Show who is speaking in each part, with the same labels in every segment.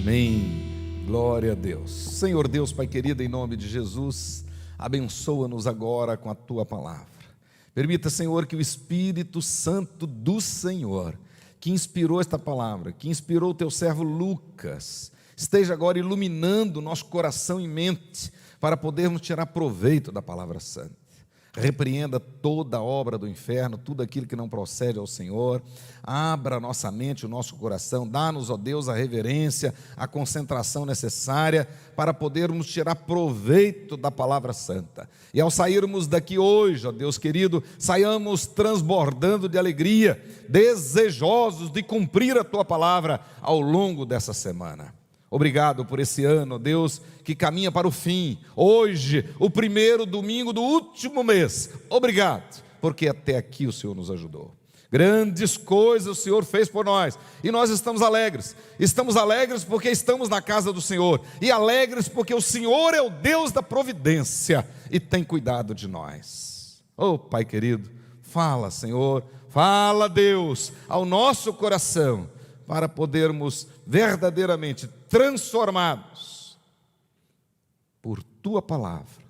Speaker 1: Amém. Glória a Deus. Senhor Deus, Pai querido, em nome de Jesus, abençoa-nos agora com a Tua palavra. Permita, Senhor, que o Espírito Santo do Senhor, que inspirou esta palavra, que inspirou o Teu servo Lucas, esteja agora iluminando nosso coração e mente, para podermos tirar proveito da palavra santa. Repreenda toda a obra do inferno, tudo aquilo que não procede ao Senhor. Abra a nossa mente, o nosso coração. Dá-nos, ó Deus, a reverência, a concentração necessária para podermos tirar proveito da palavra santa. E ao sairmos daqui hoje, ó Deus querido, saiamos transbordando de alegria, desejosos de cumprir a Tua palavra ao longo dessa semana. Obrigado por esse ano, Deus, que caminha para o fim. Hoje, o primeiro domingo do último mês. Obrigado, porque até aqui o Senhor nos ajudou. Grandes coisas o Senhor fez por nós. E nós estamos alegres. Estamos alegres porque estamos na casa do Senhor. E alegres porque o Senhor é o Deus da providência e tem cuidado de nós. Oh, Pai querido, fala, Senhor. Fala, Deus, ao nosso coração, para podermos verdadeiramente transformados por Tua palavra,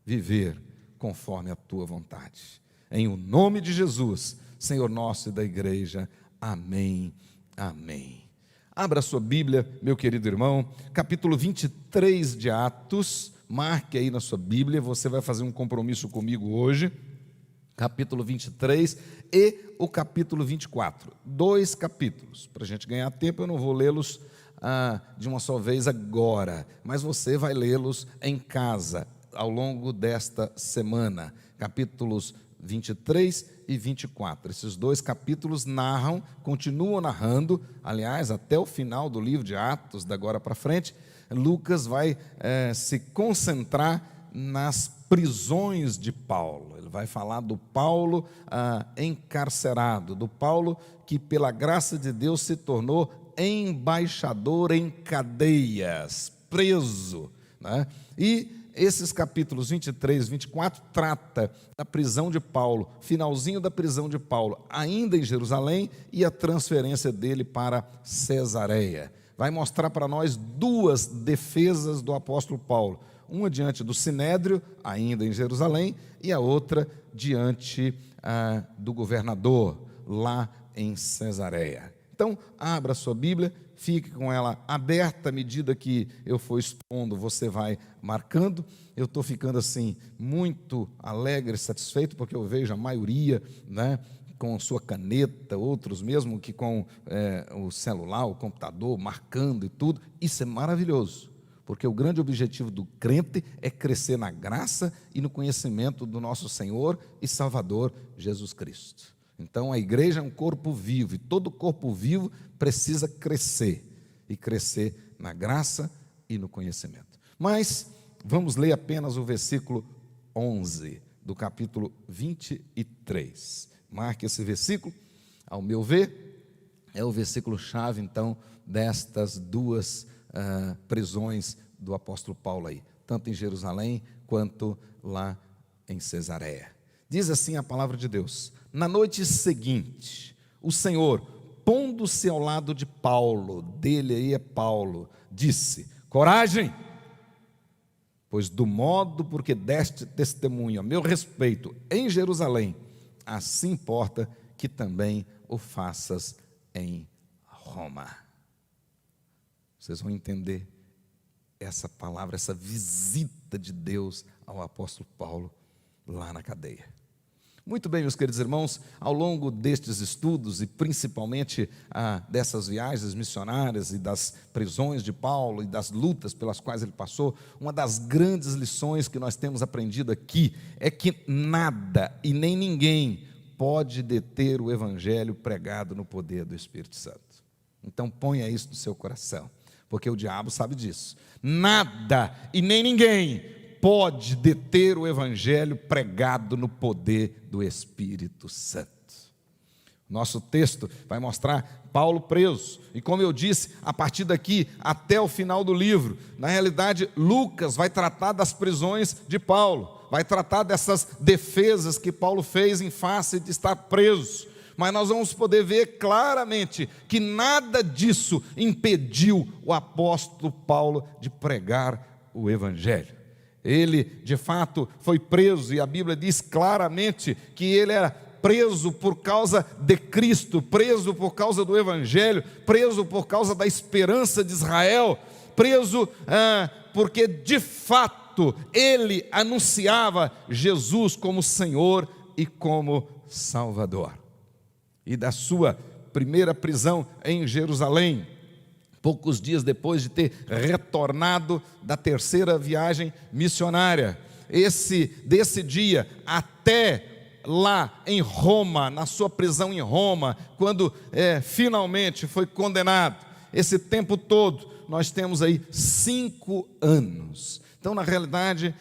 Speaker 1: viver conforme a Tua vontade. Em o nome de Jesus, Senhor nosso e da igreja, amém, amém. Abra a sua Bíblia, meu querido irmão, capítulo 23 de Atos, marque aí na sua Bíblia, você vai fazer um compromisso comigo hoje, capítulo 23 e o capítulo 24, 2 capítulos. Para a gente ganhar tempo, eu não vou lê-los de uma só vez agora, mas você vai lê-los em casa, ao longo desta semana, capítulos 23 e 24. Esses 2 capítulos narram, continuam narrando, aliás, até o final do livro de Atos, da agora para frente, Lucas vai se concentrar nas prisões de Paulo. Ele vai falar do Paulo encarcerado, do Paulo que pela graça de Deus se tornou embaixador em cadeias, preso, né? E esses capítulos 23 e 24 trata da prisão de Paulo, finalzinho da prisão de Paulo, ainda em Jerusalém, e a transferência dele para Cesareia. Vai mostrar para nós 2 defesas do apóstolo Paulo, uma diante do Sinédrio, ainda em Jerusalém, e a outra diante do governador, lá em Cesareia. Então, abra a sua Bíblia, fique com ela aberta à medida que eu for expondo, você vai marcando. Eu estou ficando assim, muito alegre, satisfeito, porque eu vejo a maioria, né, com sua caneta, outros mesmo que com o celular, o computador, marcando e tudo. Isso é maravilhoso, porque o grande objetivo do crente é crescer na graça e no conhecimento do nosso Senhor e Salvador Jesus Cristo. Então a igreja é um corpo vivo, e todo corpo vivo precisa crescer, e crescer na graça e no conhecimento. Mas vamos ler apenas o versículo 11 do capítulo 23. Marque esse versículo, ao meu ver, é o versículo chave então destas 2 prisões do apóstolo Paulo aí, tanto em Jerusalém quanto lá em Cesareia. Diz assim a palavra de Deus: na noite seguinte, o Senhor, pondo-se ao lado de Paulo, dele aí é Paulo, disse: coragem, pois do modo porque deste testemunho a meu respeito em Jerusalém, assim importa que também o faças em Roma. Vocês vão entender essa palavra, essa visita de Deus ao apóstolo Paulo lá na cadeia. Muito bem, meus queridos irmãos, ao longo destes estudos e principalmente dessas viagens missionárias e das prisões de Paulo e das lutas pelas quais ele passou, uma das grandes lições que nós temos aprendido aqui é que nada e nem ninguém pode deter o evangelho pregado no poder do Espírito Santo. Então ponha isso no seu coração, porque o diabo sabe disso. Nada e nem ninguém pode deter o evangelho pregado no poder do Espírito Santo. Nosso texto vai mostrar Paulo preso, e como eu disse, a partir daqui até o final do livro, na realidade Lucas vai tratar das prisões de Paulo, vai tratar dessas defesas que Paulo fez em face de estar preso, mas nós vamos poder ver claramente que nada disso impediu o apóstolo Paulo de pregar o evangelho. Ele, de fato, foi preso, e a Bíblia diz claramente que ele era preso por causa de Cristo, preso por causa do evangelho, preso por causa da esperança de Israel, preso porque, de fato, ele anunciava Jesus como Senhor e como Salvador. E da sua primeira prisão em Jerusalém, poucos dias depois de ter retornado da terceira viagem missionária, desse dia até lá em Roma, na sua prisão em Roma, quando finalmente foi condenado, esse tempo todo, nós temos aí 5 anos. Então, na realidade,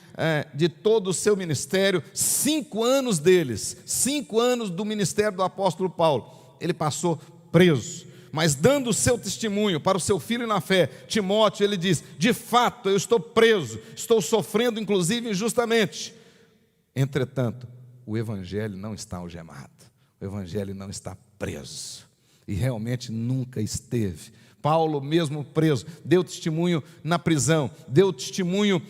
Speaker 1: de todo o seu ministério, 5 anos deles, 5 anos do ministério do apóstolo Paulo, ele passou preso. Mas dando o seu testemunho para o seu filho na fé, Timóteo, ele diz: de fato eu estou preso, estou sofrendo inclusive injustamente. Entretanto, o evangelho não está algemado, o evangelho não está preso, e realmente nunca esteve. Paulo, mesmo preso, deu testemunho na prisão, deu testemunho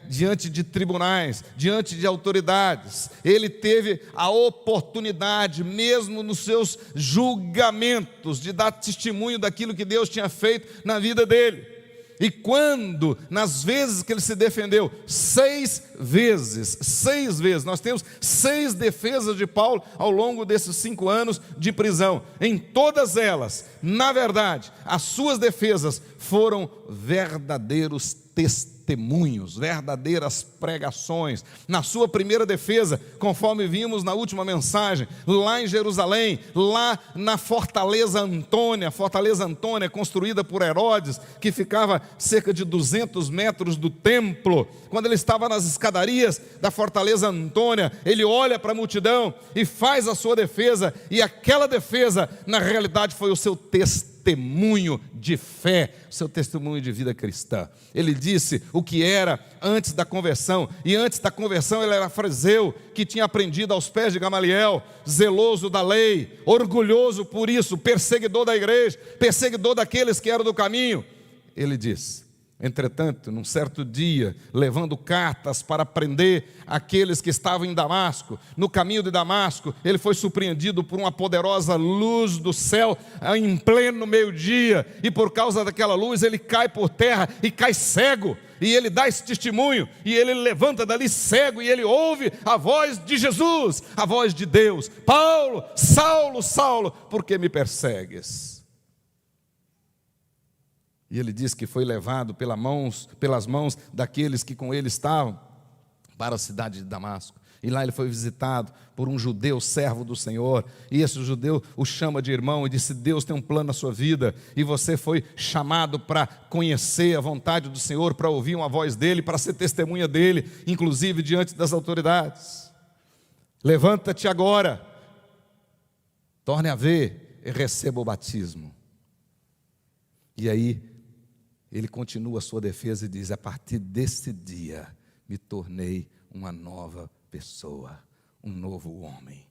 Speaker 1: diante de tribunais, diante de autoridades. Ele teve a oportunidade, mesmo nos seus julgamentos, de dar testemunho daquilo que Deus tinha feito na vida dele. E quando, nas vezes que ele se defendeu, 6 vezes, nós temos 6 defesas de Paulo ao longo desses 5 anos de prisão. Em todas elas, na verdade, as suas defesas foram verdadeiros testemunhos, verdadeiras pregações. Na sua primeira defesa, conforme vimos na última mensagem, lá em Jerusalém, lá na Fortaleza Antônia construída por Herodes, que ficava cerca de 200 metros do templo. Quando ele estava nas escadarias da Fortaleza Antônia, ele olha para a multidão e faz a sua defesa, e aquela defesa, na realidade, foi o seu testemunho de fé, seu testemunho de vida cristã. Ele disse o que era antes da conversão, e antes da conversão ele era fariseu, que tinha aprendido aos pés de Gamaliel, zeloso da lei, orgulhoso por isso, perseguidor da igreja, perseguidor daqueles que eram do caminho. Ele disse: entretanto, num certo dia, levando cartas para prender aqueles que estavam em Damasco, no caminho de Damasco, ele foi surpreendido por uma poderosa luz do céu, em pleno meio-dia, e por causa daquela luz, ele cai por terra e cai cego, e ele dá esse testemunho, e ele levanta dali cego, e ele ouve a voz de Jesus, a voz de Deus: Paulo, Saulo, Saulo, por que me persegues? E ele diz que foi levado pelas mãos daqueles que com ele estavam para a cidade de Damasco. E lá ele foi visitado por um judeu servo do Senhor. E esse judeu o chama de irmão e disse: Deus tem um plano na sua vida. E você foi chamado para conhecer a vontade do Senhor, para ouvir uma voz dele, para ser testemunha dele, inclusive diante das autoridades. Levanta-te agora, torne a ver e receba o batismo. E aí ele continua a sua defesa e diz: a partir desse dia me tornei uma nova pessoa, um novo homem.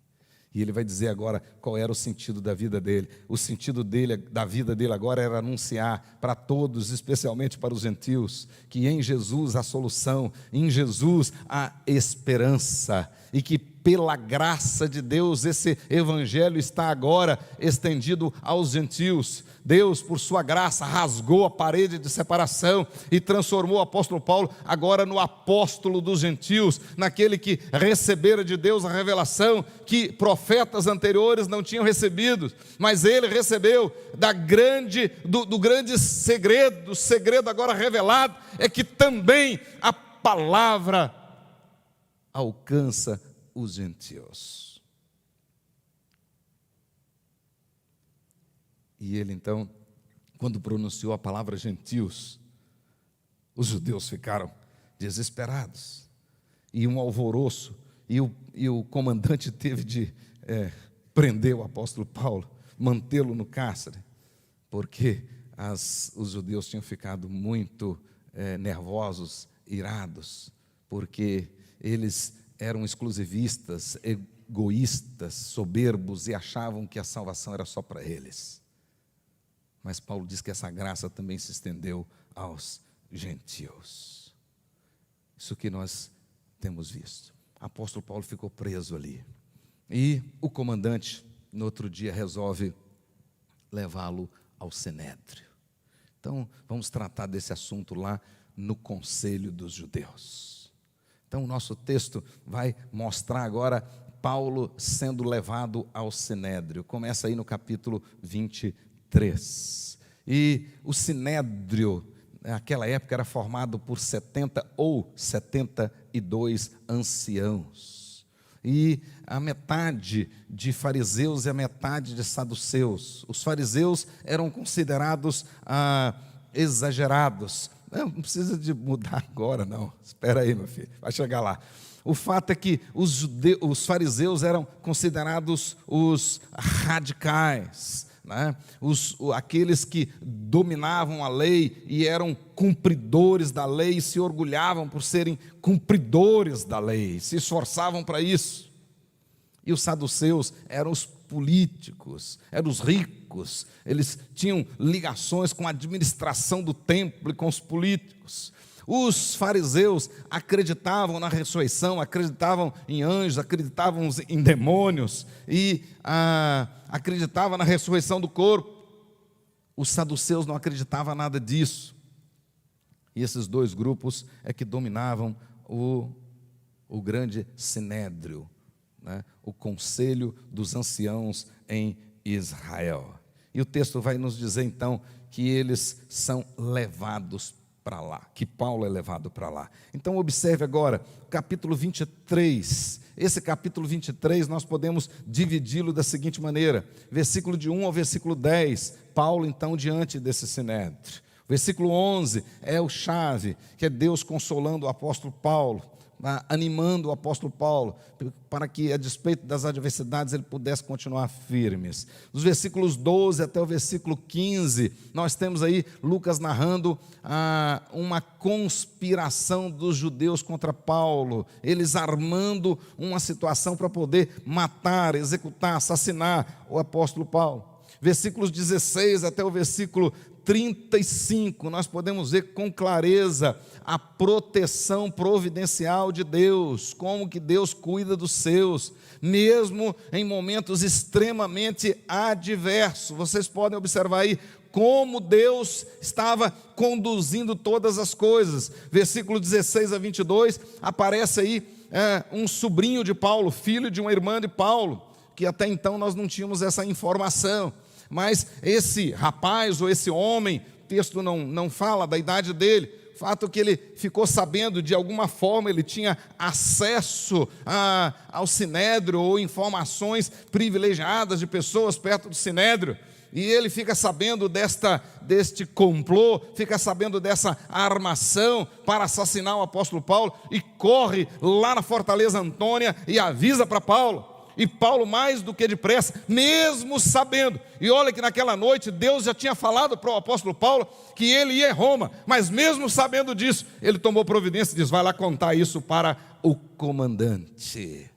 Speaker 1: E ele vai dizer agora qual era o sentido da vida dele. O sentido da vida dele agora era anunciar para todos, especialmente para os gentios, que em Jesus há solução, em Jesus há esperança, e que pela graça de Deus esse evangelho está agora estendido aos gentios. Deus, por sua graça, rasgou a parede de separação e transformou o apóstolo Paulo agora no apóstolo dos gentios, naquele que recebera de Deus a revelação que profetas anteriores não tinham recebido, mas ele recebeu do grande segredo. O segredo agora revelado é que também a palavra alcança os gentios. E ele então, quando pronunciou a palavra gentios, os judeus ficaram desesperados, e um alvoroço, e o comandante teve de prender o apóstolo Paulo, mantê-lo no cárcere, porque os judeus tinham ficado muito nervosos, irados, porque eles eram exclusivistas, egoístas, soberbos e achavam que a salvação era só para eles. Mas Paulo diz que essa graça também se estendeu aos gentios. Isso que nós temos visto. O apóstolo Paulo ficou preso ali. E o comandante, no outro dia, resolve levá-lo ao Sinédrio. Então, vamos tratar desse assunto lá no Conselho dos Judeus. Então, o nosso texto vai mostrar agora Paulo sendo levado ao Sinédrio. Começa aí no capítulo 23. E o Sinédrio, naquela época, era formado por 70 ou 72 anciãos. E a metade de fariseus e a metade de saduceus. Os fariseus eram considerados exagerados. Não precisa de mudar agora, não. Espera aí, meu filho, vai chegar lá. O fato é que os fariseus eram considerados os radicais, né? Aqueles que dominavam a lei e eram cumpridores da lei e se orgulhavam por serem cumpridores da lei, se esforçavam para isso. E os saduceus eram os políticos, eram os ricos, eles tinham ligações com a administração do templo e com os políticos. Os fariseus acreditavam na ressurreição, acreditavam em anjos, acreditavam em demônios e acreditavam na ressurreição do corpo. Os saduceus não acreditavam nada disso. E esses dois grupos é que dominavam o grande sinédrio, né? O conselho dos anciãos em Israel. E o texto vai nos dizer então que eles são levados para lá, que Paulo é levado para lá. Então observe agora, capítulo 23, esse capítulo 23 nós podemos dividi-lo da seguinte maneira, versículo de 1 ao versículo 10, Paulo então diante desse sinédrio. Versículo 11 é o chave, que é Deus consolando o apóstolo Paulo, animando o apóstolo Paulo, para que a despeito das adversidades ele pudesse continuar firmes. Dos versículos 12 até o versículo 15, nós temos aí Lucas narrando uma conspiração dos judeus contra Paulo, eles armando uma situação para poder matar, executar, assassinar o apóstolo Paulo. Versículos 16 até o versículo 35, nós podemos ver com clareza a proteção providencial de Deus, como que Deus cuida dos seus, mesmo em momentos extremamente adversos. Vocês podem observar aí como Deus estava conduzindo todas as coisas. Versículo 16 a 22, aparece aí um sobrinho de Paulo, filho de uma irmã de Paulo, que até então nós não tínhamos essa informação. Mas esse rapaz ou esse homem, o texto não fala da idade dele, o fato é que ele ficou sabendo, de alguma forma ele tinha acesso ao sinédrio ou informações privilegiadas de pessoas perto do sinédrio, e ele fica sabendo deste complô, fica sabendo dessa armação para assassinar o apóstolo Paulo, e corre lá na Fortaleza Antônia e avisa para Paulo. E Paulo, mais do que depressa, mesmo sabendo, e olha que naquela noite Deus já tinha falado para o apóstolo Paulo que ele ia em Roma, mas mesmo sabendo disso, ele tomou providência e diz: vai lá contar isso para o comandante.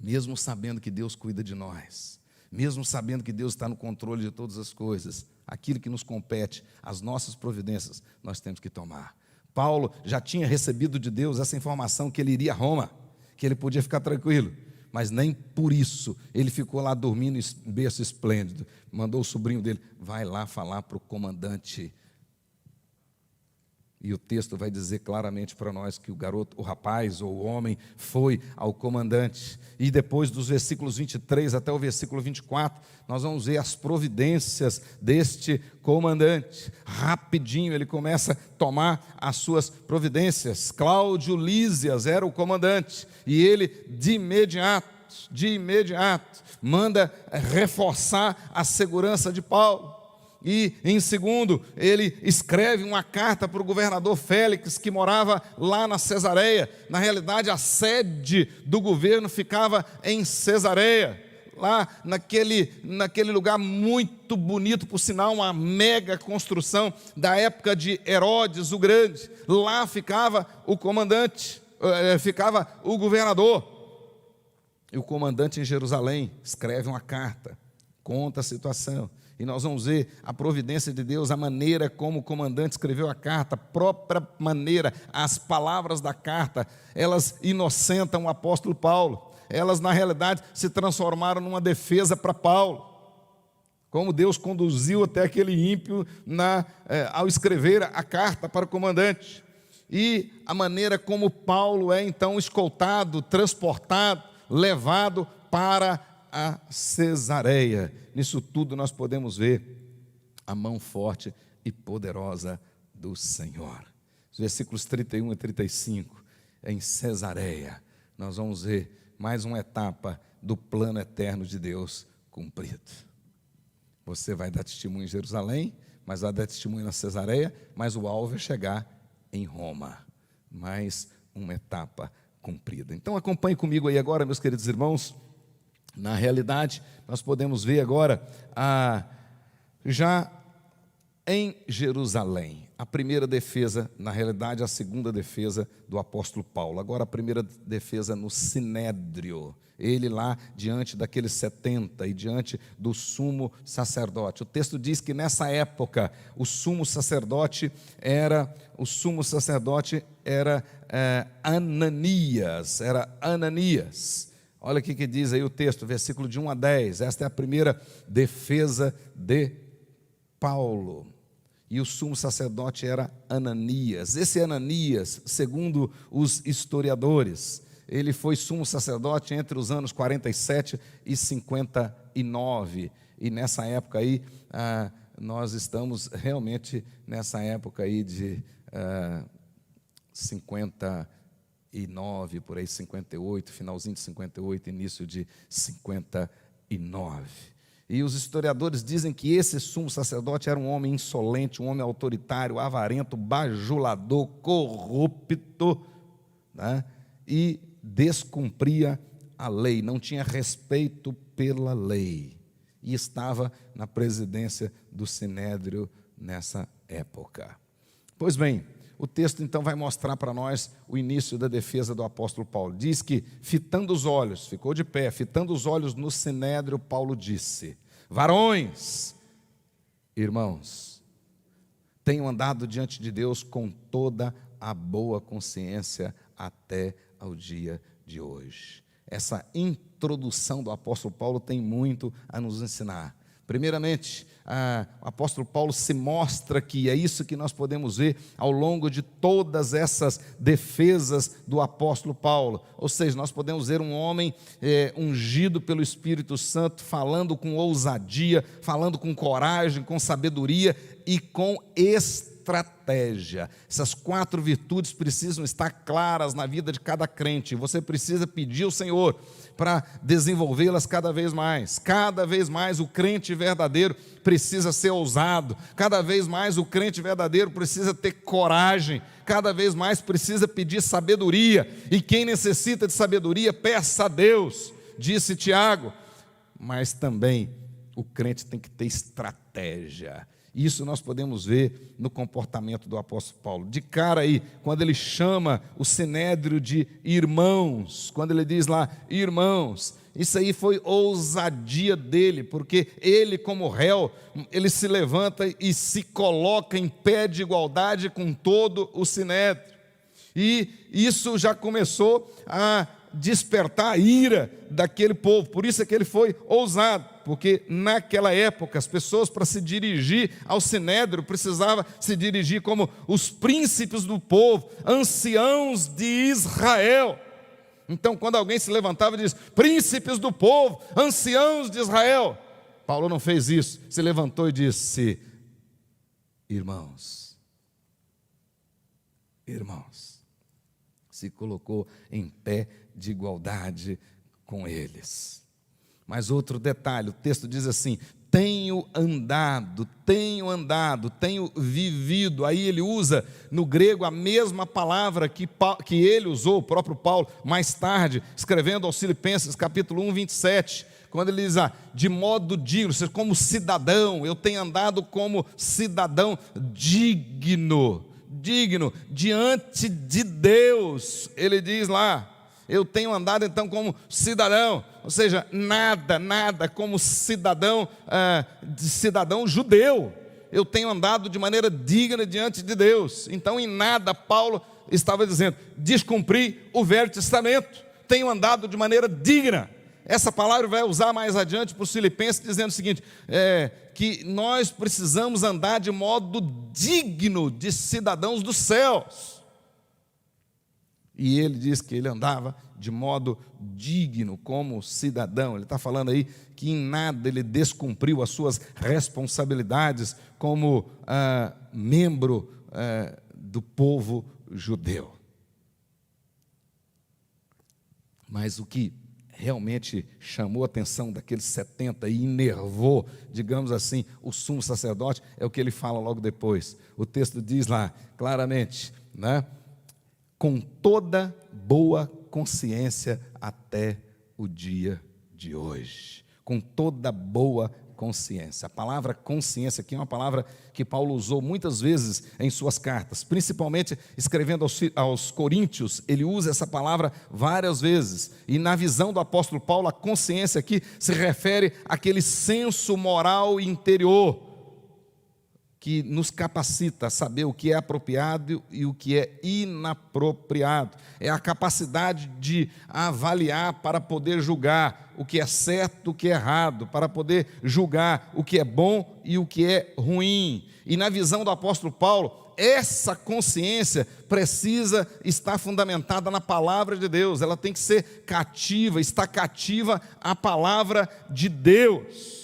Speaker 1: Mesmo sabendo que Deus cuida de nós, mesmo sabendo que Deus está no controle de todas as coisas, aquilo que nos compete, as nossas providências, nós temos que tomar. Paulo já tinha recebido de Deus essa informação que ele iria a Roma, que ele podia ficar tranquilo, mas nem por isso ele ficou lá dormindo em berço esplêndido. Mandou o sobrinho dele: vai lá falar para o comandante. E o texto vai dizer claramente para nós que o rapaz ou o homem foi ao comandante. E depois dos versículos 23 até o versículo 24, nós vamos ver as providências deste comandante. Rapidinho ele começa a tomar as suas providências. Cláudio Lísias era o comandante, e ele de imediato, manda reforçar a segurança de Paulo. E em segundo, ele escreve uma carta para o governador Félix, que morava lá na Cesareia. Na realidade, a sede do governo ficava em Cesareia, lá naquele lugar muito bonito, por sinal, uma mega construção da época de Herodes o Grande. Lá ficava o comandante, ficava o governador. E o comandante em Jerusalém escreve uma carta, conta a situação. E nós vamos ver a providência de Deus, a maneira como o comandante escreveu a carta, a própria maneira, as palavras da carta, elas inocentam o apóstolo Paulo. Elas, na realidade, se transformaram numa defesa para Paulo. Como Deus conduziu até aquele ímpio ao escrever a carta para o comandante. E a maneira como Paulo é então escoltado, transportado, levado para a Cesareia. Nisso tudo nós podemos ver a mão forte e poderosa do Senhor. Os versículos 31 e 35, em Cesareia, nós vamos ver mais uma etapa do plano eterno de Deus cumprido. Você vai dar testemunho em Jerusalém, mas vai dar testemunho na Cesareia, mas o alvo é chegar em Roma. Mais uma etapa cumprida. Então acompanhe comigo aí agora, meus queridos irmãos. Na realidade, nós podemos ver agora, já em Jerusalém, a primeira defesa, na realidade a segunda defesa do apóstolo Paulo. Agora a primeira defesa no Sinédrio, ele lá diante daqueles 70 e diante do sumo sacerdote. O texto diz que nessa época o sumo sacerdote era Ananias. Olha o que diz aí o texto, versículo de 1 a 10. Esta é a primeira defesa de Paulo. E o sumo sacerdote era Ananias. Esse Ananias, segundo os historiadores, ele foi sumo sacerdote entre os anos 47 e 59. E nessa época aí, nós estamos realmente nessa época aí de 59, por aí 58, finalzinho de 58, início de 59. E os historiadores dizem que esse sumo sacerdote era um homem insolente, um homem autoritário, avarento, bajulador, corrupto, né? E descumpria a lei, não tinha respeito pela lei. E estava na presidência do Sinédrio nessa época. Pois bem, o texto então vai mostrar para nós o início da defesa do apóstolo Paulo. Diz que, fitando os olhos, ficou de pé, fitando os olhos no Sinédrio, Paulo disse: varões, irmãos, tenho andado diante de Deus com toda a boa consciência até ao dia de hoje. Essa introdução do apóstolo Paulo tem muito a nos ensinar. Primeiramente, o apóstolo Paulo se mostra que é isso que nós podemos ver ao longo de todas essas defesas do apóstolo Paulo. Ou seja, nós podemos ver um homem ungido pelo Espírito Santo, falando com ousadia, falando com coragem, com sabedoria e com estratégia. Essas 4 virtudes precisam estar claras na vida de cada crente. Você precisa pedir ao Senhor para desenvolvê-las cada vez mais. Cada vez mais o crente verdadeiro precisa ser ousado. Cada vez mais o crente verdadeiro precisa ter coragem. Cada vez mais precisa pedir sabedoria. E quem necessita de sabedoria, peça a Deus, disse Tiago. Mas também o crente tem que ter estratégia. Isso nós podemos ver no comportamento do apóstolo Paulo. De cara aí, quando ele chama o Sinédrio de irmãos, quando ele diz lá, irmãos, isso aí foi ousadia dele, porque ele como réu, ele se levanta e se coloca em pé de igualdade com todo o Sinédrio. E isso já começou a despertar a ira daquele povo, por isso é que ele foi ousado, porque naquela época as pessoas, para se dirigir ao Sinédrio, precisavam se dirigir como os príncipes do povo, anciãos de Israel. Então quando alguém se levantava e diz, príncipes do povo, anciãos de Israel, Paulo não fez isso, se levantou e disse, irmãos, se colocou em pé de igualdade com eles. Mas outro detalhe, o texto diz assim, tenho andado, tenho vivido. Aí ele usa no grego a mesma palavra que ele usou, o próprio Paulo, mais tarde, escrevendo aos Filipenses, capítulo 1, 27, quando ele diz, de modo digno, ou seja, como cidadão, eu tenho andado como cidadão digno diante de Deus. Ele diz lá, eu tenho andado então como cidadão, ou seja, nada como cidadão, de cidadão judeu, eu tenho andado de maneira digna diante de Deus. Então em nada Paulo estava dizendo, descumpri o Velho Testamento, tenho andado de maneira digna. Essa palavra vai usar mais adiante para os Filipenses, dizendo o seguinte, que nós precisamos andar de modo digno de cidadãos dos céus. E ele diz que ele andava de modo digno como cidadão. Ele está falando aí que em nada ele descumpriu as suas responsabilidades como membro do povo judeu. Mas o que realmente chamou a atenção daqueles 70 e enervou, digamos assim, o sumo sacerdote, é o que ele fala logo depois. O texto diz lá claramente, né? Com toda boa consciência até o dia de hoje. Com toda boa consciência. A palavra consciência aqui é uma palavra que Paulo usou muitas vezes em suas cartas, principalmente escrevendo aos Coríntios, ele usa essa palavra várias vezes, e na visão do apóstolo Paulo, a consciência aqui se refere àquele senso moral interior, que nos capacita a saber o que é apropriado e o que é inapropriado. É a capacidade de avaliar para poder julgar o que é certo e o que é errado, para poder julgar o que é bom e o que é ruim. E na visão do apóstolo Paulo, essa consciência precisa estar fundamentada na palavra de Deus, ela tem que ser cativa, está cativa à palavra de Deus.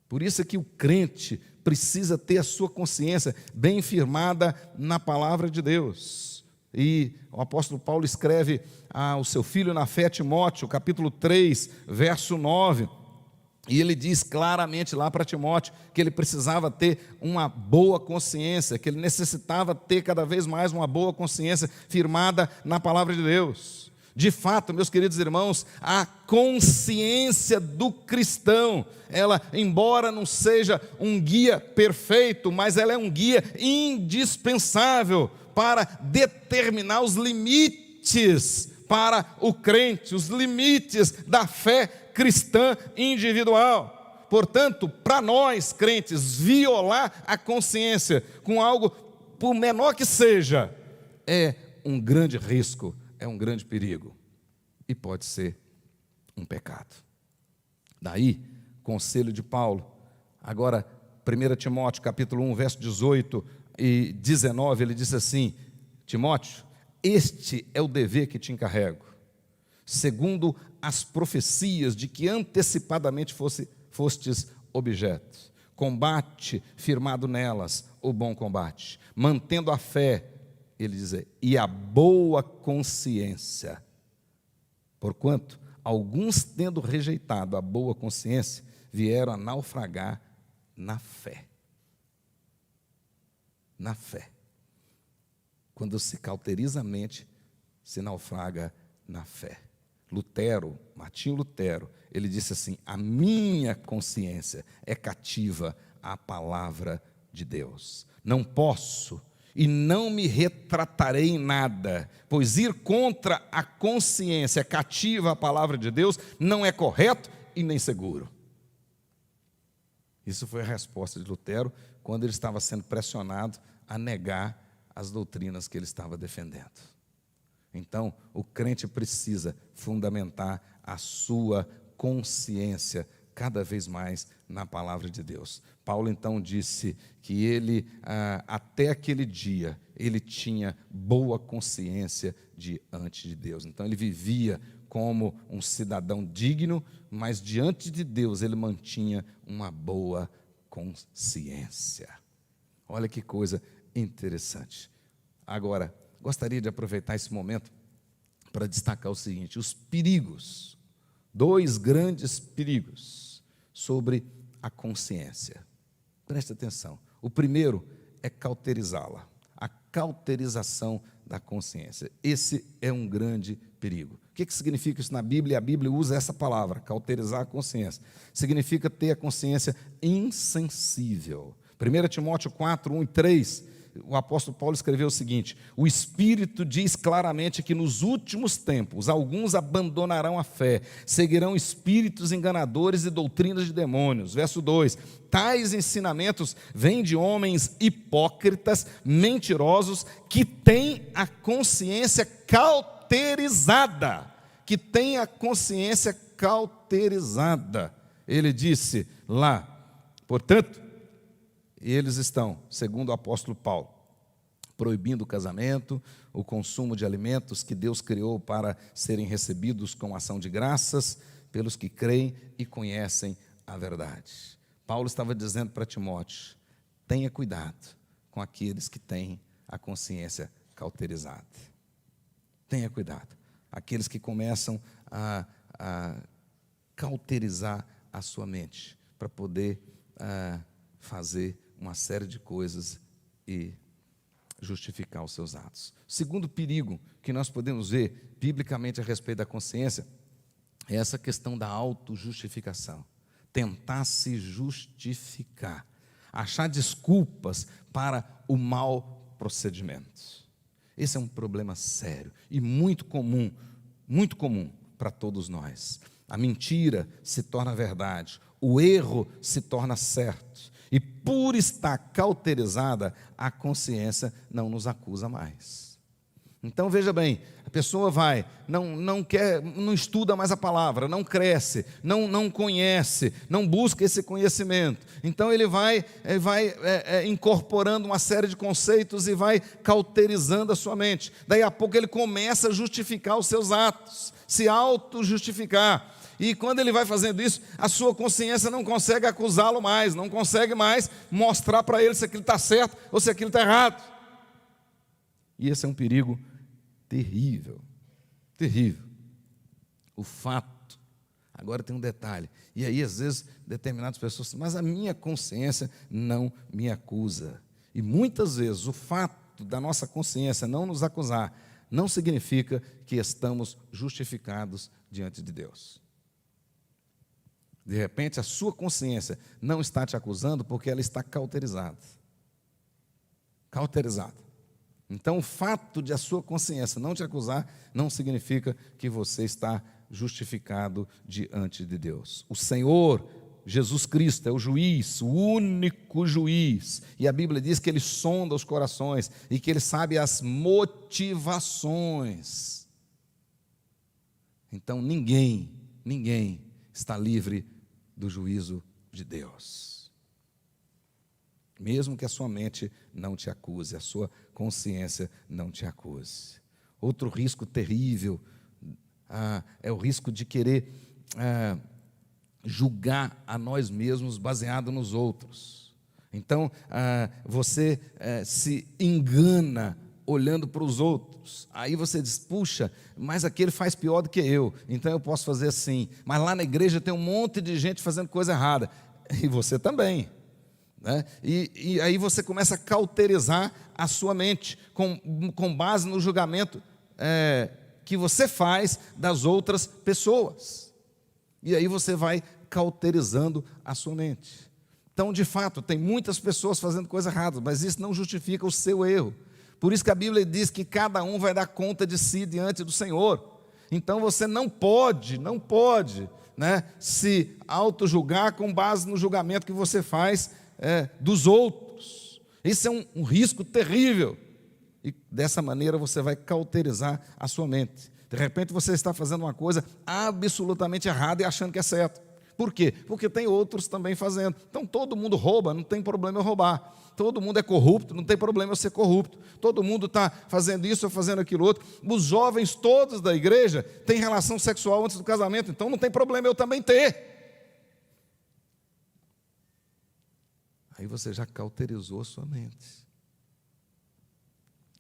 Speaker 1: Por isso é que o crente precisa ter a sua consciência bem firmada na palavra de Deus. E o apóstolo Paulo escreve ao seu filho na fé, Timóteo, capítulo 3, verso 9, e ele diz claramente lá para Timóteo que ele precisava ter uma boa consciência, que ele necessitava ter cada vez mais uma boa consciência firmada na palavra de Deus. De fato, meus queridos irmãos, a consciência do cristão, ela, embora não seja um guia perfeito, mas ela é um guia indispensável para determinar os limites para o crente, os limites da fé cristã individual. Portanto, para nós crentes, violar a consciência com algo, por menor que seja, é um grande risco, é um grande perigo e pode ser um pecado. Daí, conselho de Paulo. Agora, 1 Timóteo capítulo 1, verso 18 e 19, ele diz assim, Timóteo, este é o dever que te encarrego, segundo as profecias de que antecipadamente fostes objeto. Combate firmado nelas o bom combate, mantendo a fé, ele diz, e a boa consciência. Porquanto, alguns tendo rejeitado a boa consciência, vieram a naufragar na fé. Na fé. Quando se cauteriza a mente, se naufraga na fé. Martinho Lutero, ele disse assim, a minha consciência é cativa à palavra de Deus. Não posso e não me retratarei em nada, pois ir contra a consciência cativa à palavra de Deus não é correto e nem seguro. Isso foi a resposta de Lutero quando ele estava sendo pressionado a negar as doutrinas que ele estava defendendo. Então, o crente precisa fundamentar a sua consciência cada vez mais na palavra de Deus. Paulo então disse que ele, até aquele dia, ele tinha boa consciência diante de Deus. Então ele vivia como um cidadão digno, mas diante de Deus ele mantinha uma boa consciência. Olha que coisa interessante. Agora, gostaria de aproveitar esse momento para destacar o seguinte, os perigos, 2 grandes perigos sobre a consciência. Preste atenção. O primeiro é cauterizá-la, a cauterização da consciência. Esse é um grande perigo. O que significa isso na Bíblia? A Bíblia usa essa palavra, cauterizar a consciência. Significa ter a consciência insensível. 1 Timóteo 4, 1 e 3 o apóstolo Paulo escreveu o seguinte: o Espírito diz claramente que nos últimos tempos alguns abandonarão a fé, seguirão espíritos enganadores e doutrinas de demônios. Verso 2: tais ensinamentos vêm de homens hipócritas, mentirosos, que têm a consciência cauterizada. Que têm a consciência cauterizada. Ele disse lá, portanto, eles estão, segundo o apóstolo Paulo, proibindo o casamento, o consumo de alimentos que Deus criou para serem recebidos com ação de graças pelos que creem e conhecem a verdade. Paulo estava dizendo para Timóteo: tenha cuidado com aqueles que têm a consciência cauterizada. Tenha cuidado. Aqueles que começam a cauterizar a sua mente para poder fazer uma série de coisas e justificar os seus atos. O segundo perigo que nós podemos ver biblicamente a respeito da consciência é essa questão da autojustificação. Tentar se justificar, achar desculpas para o mau procedimento. Esse é um problema sério e muito comum para todos nós. A mentira se torna verdade, o erro se torna certo, e por estar cauterizada, a consciência não nos acusa mais. Então veja bem, a pessoa vai, não estuda mais a palavra, não cresce, não conhece, não busca esse conhecimento. Então ele vai incorporando uma série de conceitos e vai cauterizando a sua mente. Daí a pouco ele começa a justificar os seus atos, se auto-justificar. E quando ele vai fazendo isso, a sua consciência não consegue acusá-lo mais, não consegue mais mostrar para ele se aquilo está certo ou se aquilo está errado. E esse é um perigo terrível, terrível. O fato, agora tem um detalhe, e aí às vezes determinadas pessoas dizem: mas a minha consciência não me acusa. E muitas vezes o fato da nossa consciência não nos acusar não significa que estamos justificados diante de Deus. De repente a sua consciência não está te acusando porque ela está cauterizada. Cauterizada. Então, o fato de a sua consciência não te acusar não significa que você está justificado diante de Deus. O Senhor Jesus Cristo é o juiz, o único juiz. E a Bíblia diz que Ele sonda os corações e que Ele sabe as motivações. Então, ninguém está livre do juízo de Deus. Mesmo que a sua mente não te acuse, a sua consciência não te acuse. Outro risco terrível é o risco de querer julgar a nós mesmos baseado nos outros. Então, você se engana olhando para os outros. Aí você diz: puxa, mas aquele faz pior do que eu, então eu posso fazer assim. Mas lá na igreja tem um monte de gente fazendo coisa errada. E você também. Né? E aí você começa a cauterizar a sua mente com base no julgamento que você faz das outras pessoas. E aí você vai cauterizando a sua mente. Então, de fato, tem muitas pessoas fazendo coisas erradas, mas isso não justifica o seu erro. Por isso que a Bíblia diz que cada um vai dar conta de si diante do Senhor. Então você não pode, né, se auto-julgar com base no julgamento que você faz dos outros. Isso é um risco terrível. E dessa maneira você vai cauterizar a sua mente. De repente você está fazendo uma coisa absolutamente errada e achando que é certo. Por quê? Porque tem outros também fazendo. Então todo mundo rouba, não tem problema eu roubar. Todo mundo é corrupto, não tem problema eu ser corrupto. Todo mundo está fazendo isso ou fazendo aquilo outro. Os jovens todos da igreja têm relação sexual antes do casamento, então não tem problema eu também ter. Aí você já cauterizou a sua mente.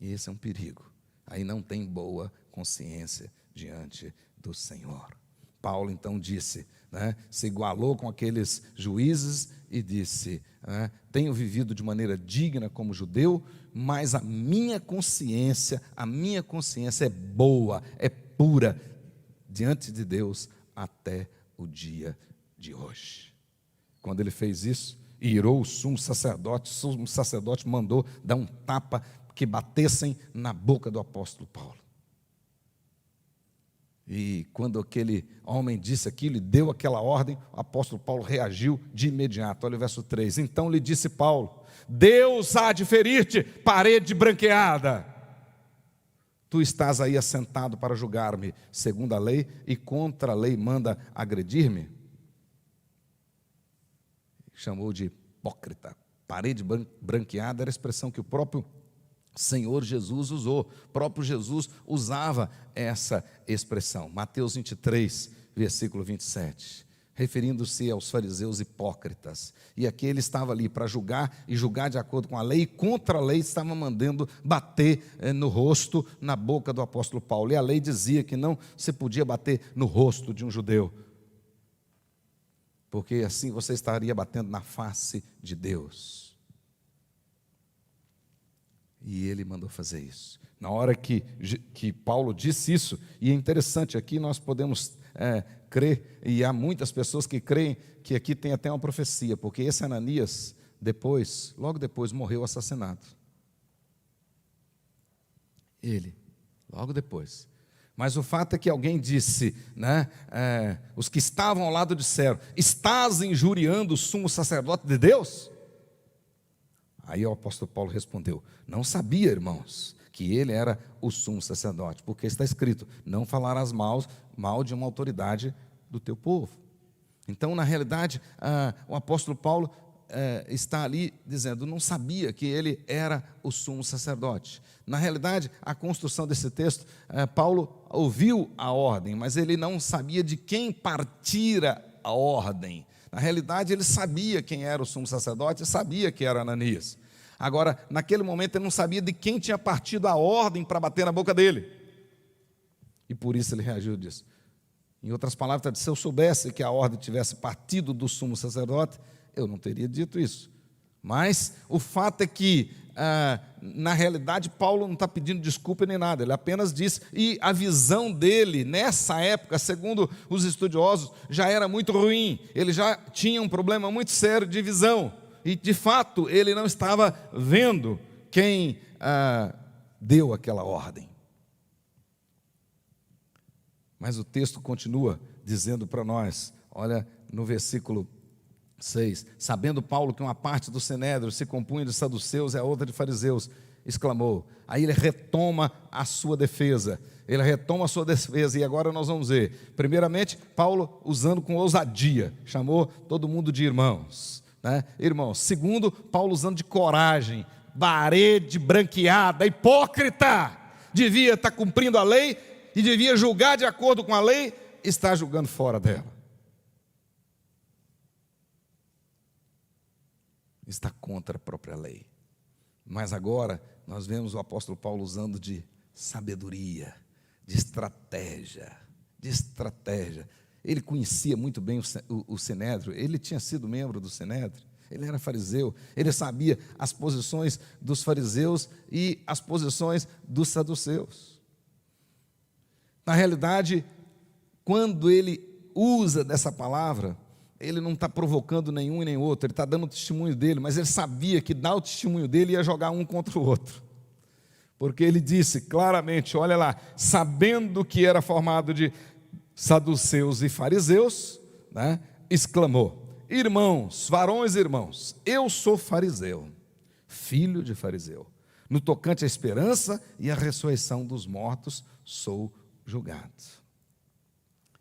Speaker 1: E esse é um perigo. Aí não tem boa consciência diante do Senhor. Paulo então disse, né, se igualou com aqueles juízes e disse, tenho vivido de maneira digna como judeu, mas a minha consciência é boa, é pura diante de Deus até o dia de hoje. Quando ele fez isso, E irou o sumo sacerdote mandou dar um tapa que batessem na boca do apóstolo Paulo. E quando aquele homem disse aquilo e deu aquela ordem, o apóstolo Paulo reagiu de imediato. Olha o verso 3. Então lhe disse Paulo: Deus há de ferir-te, parede branqueada. Tu estás aí assentado para julgar-me segundo a lei e contra a lei manda agredir-me? Chamou de hipócrita. Parede branqueada era a expressão que o próprio Senhor Jesus usou. O próprio Jesus usava essa expressão. Mateus 23, versículo 27. Referindo-se aos fariseus hipócritas. E aqui ele estava ali para julgar, e julgar de acordo com a lei, e contra a lei estava mandando bater no rosto, na boca do apóstolo Paulo. E a lei dizia que não se podia bater no rosto de um judeu, porque assim você estaria batendo na face de Deus. E ele mandou fazer isso. Na hora que Paulo disse isso, e é interessante, aqui nós podemos crer, e há muitas pessoas que creem que aqui tem até uma profecia, porque esse Ananias, logo depois, morreu assassinado. Ele, logo depois. Mas o fato é que alguém disse, os que estavam ao lado disseram: estás injuriando o sumo sacerdote de Deus? Aí o apóstolo Paulo respondeu: não sabia, irmãos, que ele era o sumo sacerdote, porque está escrito: não falarás mal de uma autoridade do teu povo. Então, na realidade, o apóstolo Paulo está ali dizendo: não sabia que ele era o sumo sacerdote. Na realidade, a construção desse texto, Paulo ouviu a ordem, mas ele não sabia de quem partira a ordem. Na realidade, ele sabia quem era o sumo sacerdote, sabia que era Ananias. Agora, naquele momento, ele não sabia de quem tinha partido a ordem para bater na boca dele. E por isso ele reagiu disso. Em outras palavras, se eu soubesse que a ordem tivesse partido do sumo sacerdote, eu não teria dito isso. Mas o fato é que, na realidade, Paulo não está pedindo desculpa nem nada, ele apenas disse, e a visão dele, nessa época, segundo os estudiosos, já era muito ruim, ele já tinha um problema muito sério de visão, e de fato, ele não estava vendo quem deu aquela ordem. Mas o texto continua dizendo para nós, olha no versículo 6, sabendo Paulo que uma parte do sinédrio se compunha de saduceus e a outra de fariseus, exclamou. Aí ele retoma a sua defesa, e agora nós vamos ver, primeiramente, Paulo usando com ousadia, chamou todo mundo de irmãos, irmãos. Segundo, Paulo usando de coragem, parede branqueada, hipócrita, devia estar cumprindo a lei, e devia julgar de acordo com a lei, está julgando fora dela. Está contra a própria lei. Mas agora nós vemos o apóstolo Paulo usando de sabedoria, de estratégia. Ele conhecia muito bem o Sinédrio, ele tinha sido membro do Sinédrio, ele era fariseu, ele sabia as posições dos fariseus e as posições dos saduceus. Na realidade, quando ele usa dessa palavra, ele não está provocando nenhum e nem outro, ele está dando o testemunho dele, mas ele sabia que dar o testemunho dele ia jogar um contra o outro, porque ele disse claramente, olha lá, sabendo que era formado de saduceus e fariseus, exclamou, irmãos, varões e irmãos, eu sou fariseu, filho de fariseu, no tocante à esperança e à ressurreição dos mortos, sou julgado.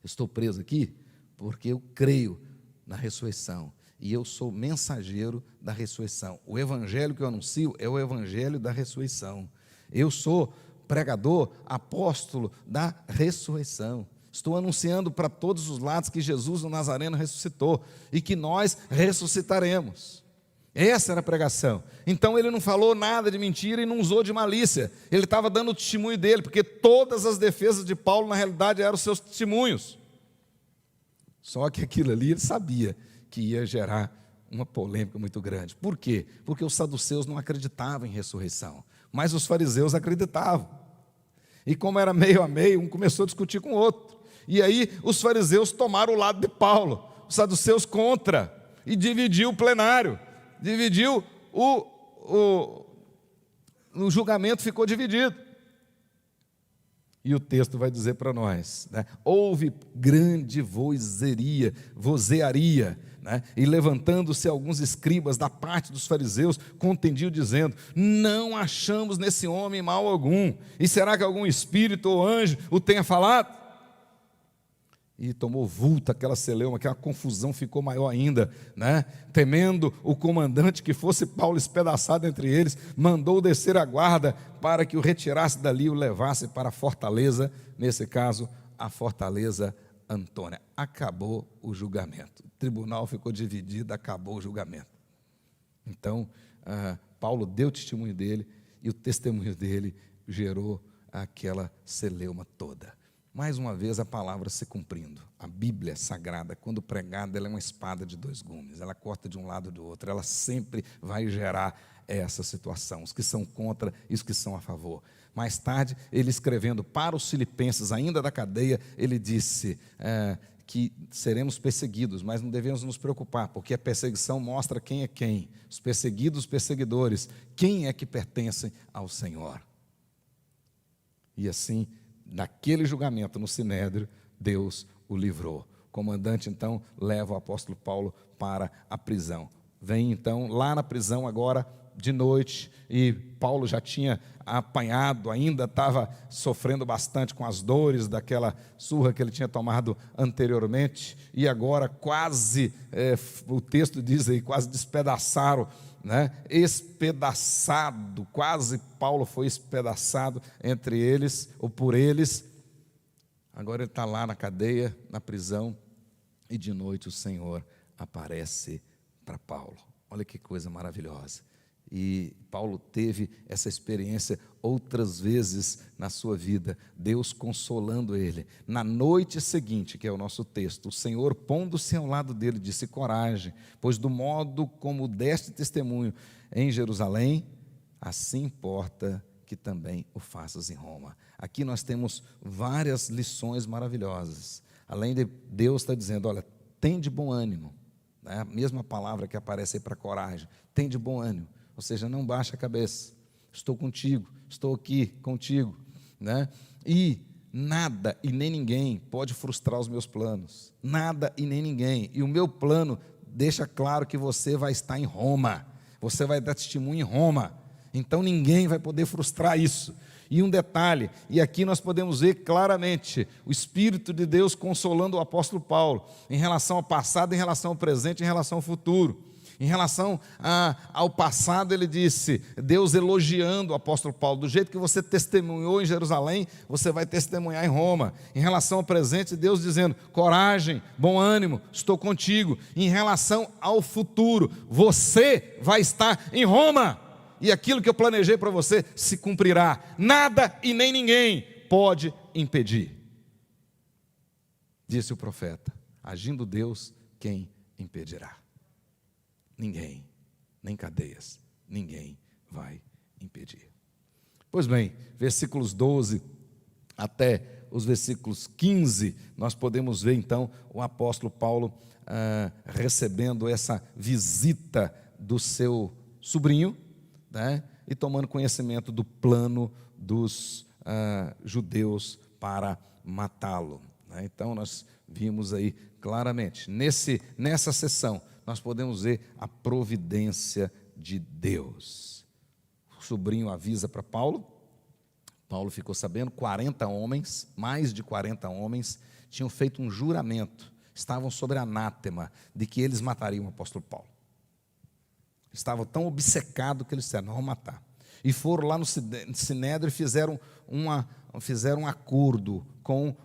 Speaker 1: Estou preso aqui porque eu creio na ressurreição, e eu sou mensageiro da ressurreição. O evangelho que eu anuncio é o evangelho da ressurreição. Eu sou pregador, apóstolo da ressurreição. Estou anunciando para todos os lados que Jesus o Nazareno ressuscitou e que nós ressuscitaremos. Essa era a pregação. Então ele não falou nada de mentira e não usou de malícia. Ele estava dando o testemunho dele, porque todas as defesas de Paulo na realidade eram os seus testemunhos. Só que aquilo ali ele sabia que ia gerar uma polêmica muito grande. Por quê? Porque os saduceus não acreditavam em ressurreição, mas os fariseus acreditavam. E como era meio a meio, um começou a discutir com o outro. E aí os fariseus tomaram o lado de Paulo, os saduceus contra, e dividiu o plenário. dividiu, o julgamento ficou dividido. E o texto vai dizer para nós, né? Houve grande vozearia, né? E levantando-se alguns escribas da parte dos fariseus, contendiam dizendo: não achamos nesse homem mal algum, e será que algum espírito ou anjo o tenha falado? E tomou vulto aquela celeuma, aquela confusão ficou maior ainda, né? Temendo o comandante que fosse Paulo espedaçado entre eles, mandou descer a guarda para que o retirasse dali e o levasse para a fortaleza, nesse caso, a fortaleza Antônia. Acabou o julgamento, o tribunal ficou dividido, acabou o julgamento. Então, Paulo deu testemunho dele, e o testemunho dele gerou aquela celeuma toda. Mais uma vez a palavra se cumprindo. A Bíblia sagrada, quando pregada, ela é uma espada de dois gumes, ela corta de um lado e do outro, ela sempre vai gerar essa situação, os que são contra e os que são a favor. Mais tarde, ele escrevendo para os filipenses, ainda da cadeia, ele disse que seremos perseguidos, mas não devemos nos preocupar, porque a perseguição mostra quem é quem, os perseguidos, os perseguidores, quem é que pertencem ao Senhor. E assim, naquele julgamento no Sinédrio, Deus o livrou. O comandante então leva o apóstolo Paulo para a prisão. Vem então lá na prisão agora de noite, e Paulo já tinha apanhado, ainda estava sofrendo bastante com as dores daquela surra que ele tinha tomado anteriormente, e agora quase, o texto diz aí, quase despedaçaram, né? Espedaçado, quase Paulo foi espedaçado entre eles, ou por eles. Agora ele está lá na cadeia, na prisão, e de noite o Senhor aparece para Paulo. Olha que coisa maravilhosa. E Paulo teve essa experiência outras vezes na sua vida, Deus consolando ele. Na noite seguinte, que é o nosso texto, o Senhor, pondo-se ao lado dele, disse: coragem, pois do modo como deste testemunho em Jerusalém, assim importa que também o faças em Roma. Aqui nós temos várias lições maravilhosas. Além de Deus estar dizendo: olha, tem de bom ânimo, né? A mesma palavra que aparece aí para coragem, tem de bom ânimo. Ou seja, não baixa a cabeça, estou contigo, estou aqui contigo, né? E nada e nem ninguém pode frustrar os meus planos, nada e nem ninguém. E o meu plano deixa claro que você vai estar em Roma, você vai dar testemunho em Roma, então ninguém vai poder frustrar isso. E um detalhe, e aqui nós podemos ver claramente o Espírito de Deus consolando o apóstolo Paulo, em relação ao passado, em relação ao presente, em relação ao futuro. Em relação ao passado, ele disse, Deus elogiando o apóstolo Paulo: do jeito que você testemunhou em Jerusalém, você vai testemunhar em Roma. Em relação ao presente, Deus dizendo: coragem, bom ânimo, estou contigo. Em relação ao futuro, você vai estar em Roma, e aquilo que eu planejei para você se cumprirá. Nada e nem ninguém pode impedir. Disse o profeta: agindo Deus, quem impedirá? Ninguém, nem cadeias, ninguém vai impedir. Pois bem, versículos 12 até os versículos 15, nós podemos ver então o apóstolo Paulo recebendo essa visita do seu sobrinho, né, e tomando conhecimento do plano dos judeus para matá-lo, né? Então nós vimos aí claramente, nessa sessão, nós podemos ver a providência de Deus. O sobrinho avisa para Paulo, Paulo ficou sabendo, 40 homens, mais de 40 homens, tinham feito um juramento, estavam sobre anátema, de que eles matariam o apóstolo Paulo. Estavam tão obcecados que eles disseram: não, vamos matar. E foram lá no Sinédrio e fizeram um acordo com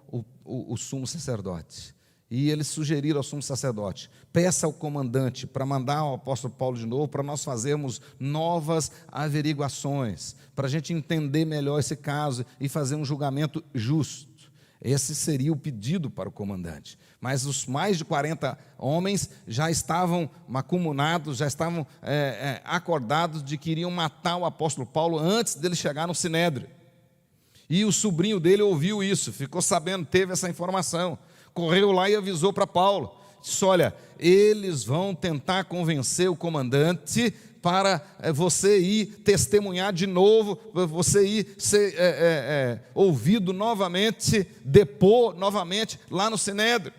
Speaker 1: o sumo sacerdote. E eles sugeriram ao sumo sacerdote: peça ao comandante para mandar o apóstolo Paulo de novo, para nós fazermos novas averiguações, para a gente entender melhor esse caso e fazer um julgamento justo. Esse seria o pedido para o comandante. Mas os mais de 40 homens já estavam macumunados, já estavam acordados de que iriam matar o apóstolo Paulo antes dele chegar no Sinédrio. E o sobrinho dele ouviu isso, ficou sabendo, teve essa informação. Correu lá e avisou para Paulo disse: olha, eles vão tentar convencer o comandante para você ir testemunhar de novo, você ir ser ouvido novamente, depor novamente lá no Sinédrio.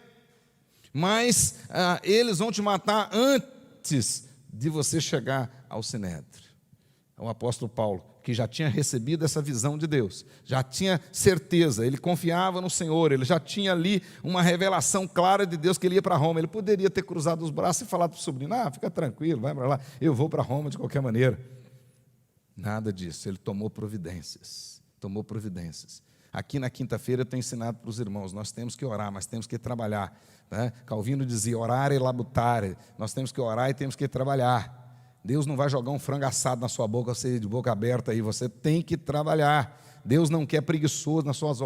Speaker 1: Mas eles vão te matar antes de você chegar ao Sinédrio. O apóstolo Paulo, que já tinha recebido essa visão de Deus, já tinha certeza, ele confiava no Senhor, ele já tinha ali uma revelação clara de Deus que ele ia para Roma. Ele poderia ter cruzado os braços e falado para o sobrinho: fica tranquilo, vai para lá, eu vou para Roma de qualquer maneira. Nada disso, ele tomou providências, Aqui na quinta-feira eu tenho ensinado para os irmãos: nós temos que orar, mas temos que trabalhar, né? Calvino dizia: orar e labutare, nós temos que orar e temos que trabalhar. Deus não vai jogar um frango assado na sua boca, você de boca aberta aí, você tem que trabalhar. Deus não quer preguiçoso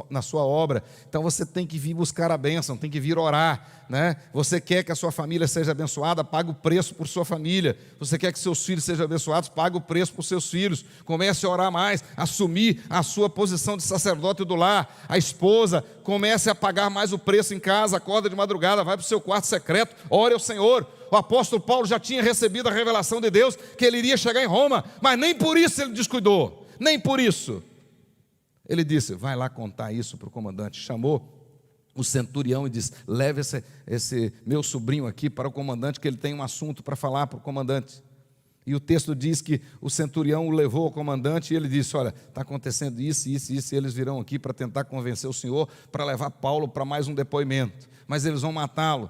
Speaker 1: na sua obra, então você tem que vir buscar a bênção, tem que vir orar, né? Você quer que a sua família seja abençoada, paga o preço por sua família. Você quer que seus filhos sejam abençoados, paga o preço por seus filhos. Comece a orar mais, assumir a sua posição de sacerdote do lar. A esposa, comece a pagar mais o preço em casa, acorda de madrugada, vai para o seu quarto secreto, ore ao Senhor. O apóstolo Paulo já tinha recebido a revelação de Deus que ele iria chegar em Roma, mas nem por isso ele descuidou, nem por isso. Ele disse: vai lá contar isso para o comandante. Chamou o centurião e disse: leve esse meu sobrinho aqui para o comandante, que ele tem um assunto para falar para o comandante. E o texto diz que o centurião o levou ao comandante e ele disse: olha, está acontecendo isso, isso, isso, e eles virão aqui para tentar convencer o senhor para levar Paulo para mais um depoimento, mas eles vão matá-lo.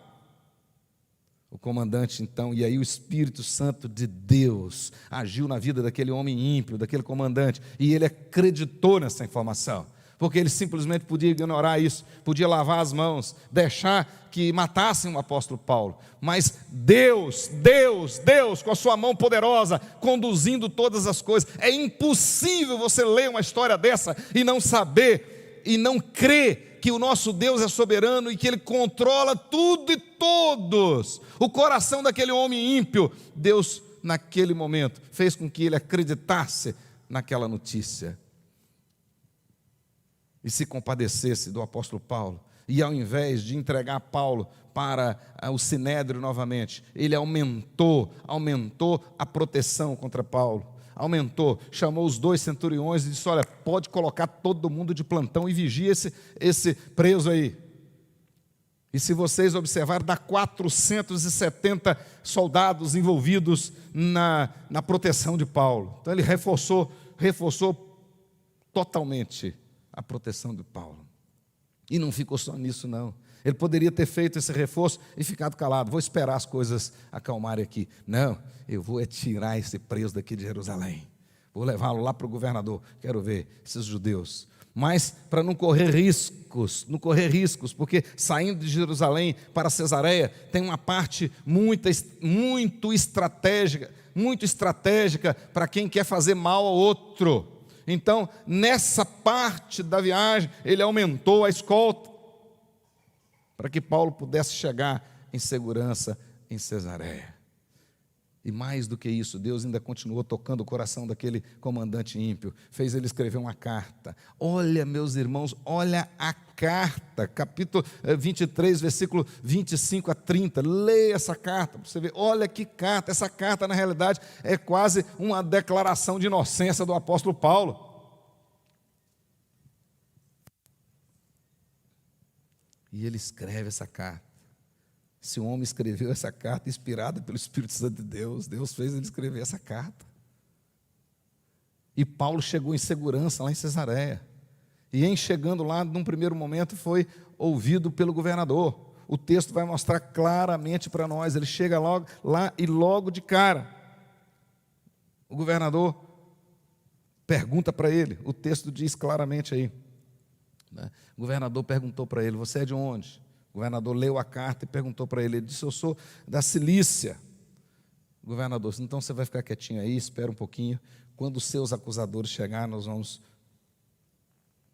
Speaker 1: O comandante então, e aí o Espírito Santo de Deus agiu na vida daquele homem ímpio, daquele comandante, e ele acreditou nessa informação, porque ele simplesmente podia ignorar isso, podia lavar as mãos, deixar que matassem o apóstolo Paulo, mas Deus, com a sua mão poderosa, conduzindo todas as coisas. É impossível você ler uma história dessa e não saber, e não crer que o nosso Deus é soberano e que Ele controla tudo e todos. O coração daquele homem ímpio, Deus, naquele momento, fez com que ele acreditasse naquela notícia e se compadecesse do apóstolo Paulo. E ao invés de entregar Paulo para o Sinédrio novamente, ele aumentou a proteção contra Paulo. Aumentou, chamou os 2 centuriões e disse: olha, pode colocar todo mundo de plantão e vigia esse preso aí. E se vocês observarem, dá 470 soldados envolvidos na proteção de Paulo. Então ele reforçou totalmente a proteção de Paulo. E não ficou só nisso não. Ele poderia ter feito esse reforço e ficado calado: vou esperar as coisas acalmarem aqui. Não, eu vou tirar esse preso daqui de Jerusalém, vou levá-lo lá para o governador, quero ver esses judeus. Mas para não correr riscos, porque saindo de Jerusalém para Cesareia tem uma parte muito estratégica para quem quer fazer mal ao outro. Então, nessa parte da viagem, ele aumentou a escolta para que Paulo pudesse chegar em segurança em Cesareia. E mais do que isso, Deus ainda continuou tocando o coração daquele comandante ímpio, fez ele escrever uma carta. Olha, meus irmãos, olha a carta, capítulo 23, versículo 25 a 30, leia essa carta para você ver. Olha que carta, essa carta na realidade é quase uma declaração de inocência do apóstolo Paulo. E ele escreve essa carta. Esse homem escreveu essa carta inspirada pelo Espírito Santo de Deus. Deus fez ele escrever essa carta. E Paulo chegou em segurança lá em Cesareia. E em chegando lá, num primeiro momento, foi ouvido pelo governador. O texto vai mostrar claramente para nós. Ele chega logo lá e logo de cara, o governador pergunta para ele. O texto diz claramente aí, né? O governador perguntou para ele: você é de onde? O governador leu a carta e perguntou para ele. Ele disse: eu sou da Cilícia. O governador disse: então você vai ficar quietinho aí, espera um pouquinho. Quando os seus acusadores chegarem, nós vamos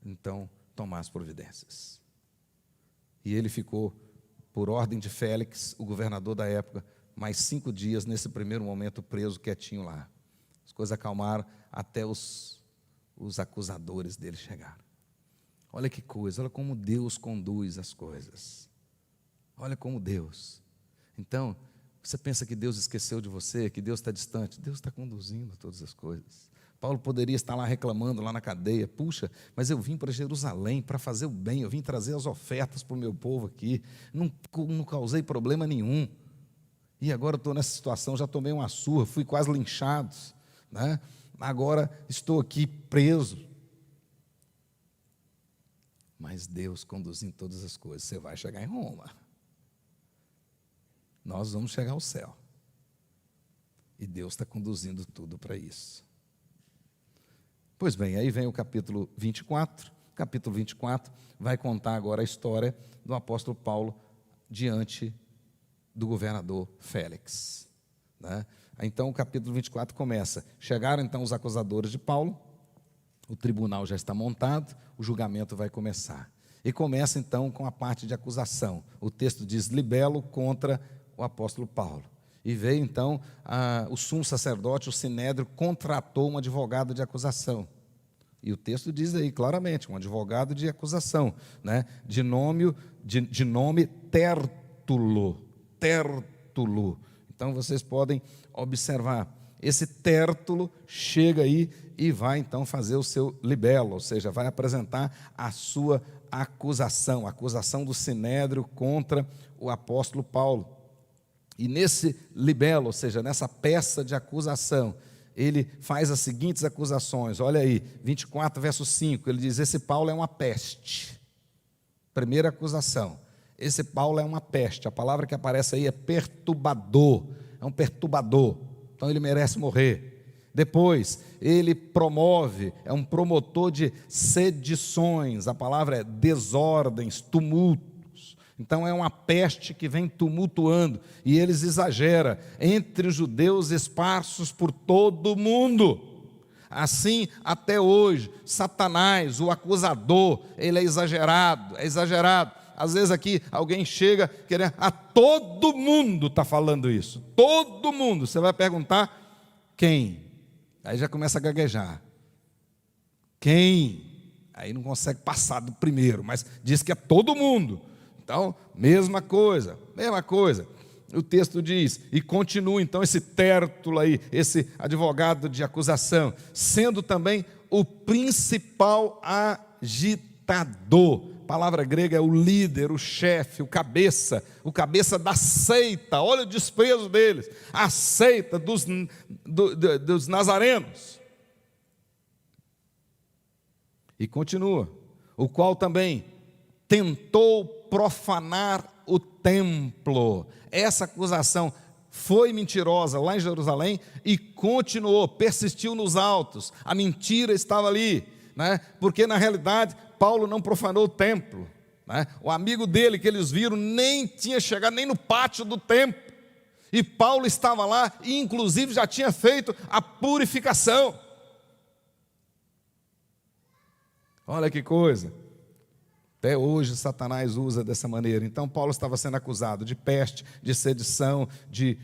Speaker 1: então tomar as providências. E ele ficou, por ordem de Félix, o governador da época, mais 5 dias nesse primeiro momento preso, quietinho lá. As coisas acalmaram até os acusadores dele chegaram. Olha que coisa, olha como Deus conduz as coisas. Olha como Deus. Então, você pensa que Deus esqueceu de você, que Deus está distante? Deus está conduzindo todas as coisas. Paulo poderia estar lá reclamando, lá na cadeia: puxa, mas eu vim para Jerusalém para fazer o bem, eu vim trazer as ofertas para o meu povo aqui, não causei problema nenhum, e agora estou nessa situação, já tomei uma surra, fui quase linchado, né? Agora estou aqui preso. Mas Deus conduzindo todas as coisas, você vai chegar em Roma, nós vamos chegar ao céu, e Deus está conduzindo tudo para isso. Pois bem, aí vem o capítulo 24. O capítulo 24 vai contar agora a história do apóstolo Paulo diante do governador Félix, né? Então o capítulo 24 começa: chegaram então os acusadores de Paulo, o tribunal já está montado, o julgamento vai começar. E começa então com a parte de acusação. O texto diz: libelo contra o apóstolo Paulo. E veio então o sumo sacerdote, o sinédrio, contratou um advogado de acusação. E o texto diz aí claramente: um advogado de acusação, né? de nome Tértulo. Tértulo. Então vocês podem observar, esse Tértulo chega aí e vai então fazer o seu libelo, ou seja, vai apresentar a sua acusação, a acusação do sinédrio contra o apóstolo Paulo. E nesse libelo, ou seja, nessa peça de acusação, ele faz as seguintes acusações. Olha aí, 24, verso 5, ele diz: esse Paulo é uma peste. Primeira acusação: esse Paulo é uma peste. A palavra que aparece aí é perturbador, é um perturbador, então ele merece morrer. Depois, ele promove, é um promotor de sedições, a palavra é desordens, tumulto. Então é uma peste que vem tumultuando, e eles exageram, entre os judeus esparsos por todo o mundo. Assim até hoje, Satanás, o acusador, ele é exagerado, Às vezes aqui alguém chega querendo, todo mundo está falando isso, todo mundo. Você vai perguntar: quem? Aí já começa a gaguejar. Quem? Aí não consegue passar do primeiro, mas diz que é todo mundo. Então, mesma coisa. O texto diz, e continua então esse Tértulo aí, esse advogado de acusação, sendo também o principal agitador. A palavra grega é o líder, o chefe, o cabeça da seita. Olha o desprezo deles, a seita dos nazarenos. E continua: o qual também tentou profanar o templo. Essa acusação foi mentirosa lá em Jerusalém e continuou, persistiu nos autos. A mentira estava ali, né? Porque na realidade Paulo não profanou o templo, né? O amigo dele que eles viram nem tinha chegado nem no pátio do templo, e Paulo estava lá e inclusive já tinha feito a purificação. Olha que coisa. Até hoje Satanás usa dessa maneira. Então Paulo estava sendo acusado de peste, de sedição, de